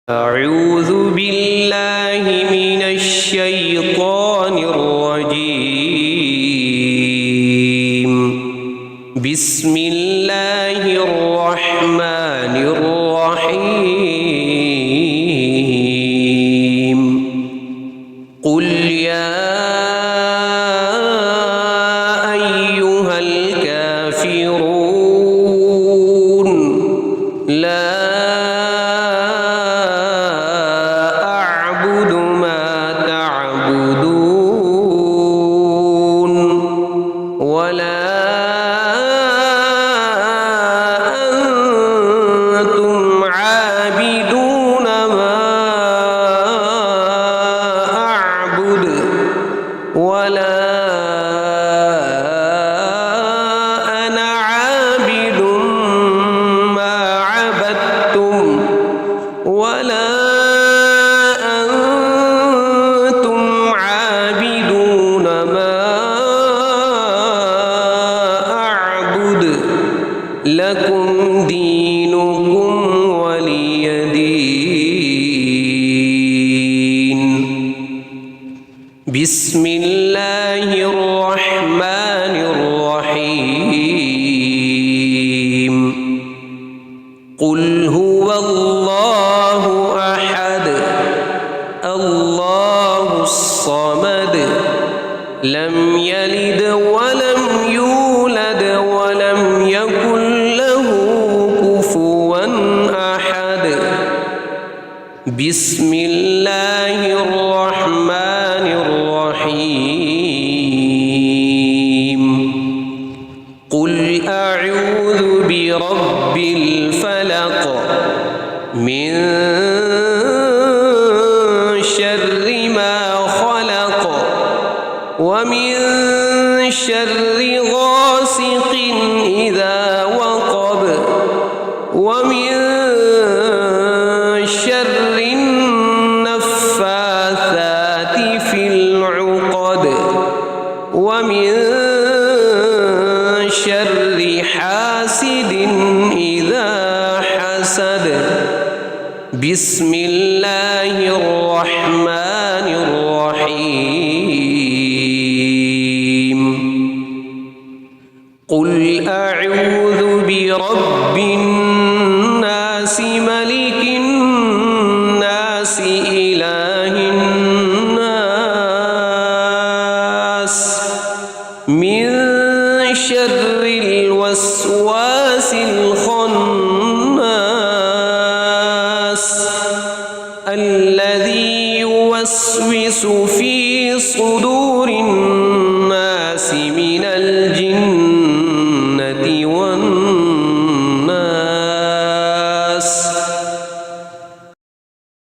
أعوذ بالله من الشيطان الرجيم. بسم الله الرحمن الرحيم. قل يا أيها الكافرون لا أعبد ما تعبدون ولا أنتم عابدون ما أعبد ولا أنا عابد ما عبدتم ولا أنتم عابدون ما أعبد لكم دينكم ولي دين. بسم الله الرحمن الرحيم. قل هو الله أحد الله الصمد لم يلد ولم يولد ولم يكن له كفوا أحد. بسم الله الرحمن الرحيم. قل أعوذ برب الفلق من شر ما خلق ومن شر غاسق إذا وقب ومن شر النفاثات في العقد ومن شر حاسد إذا حسد. بسم الله الرحمن الرحيم. قل أعوذ برب الناس ملك الناس إله الناس من شر الوسواس الخناس الذي يوسوس في صدور الناس من الجنة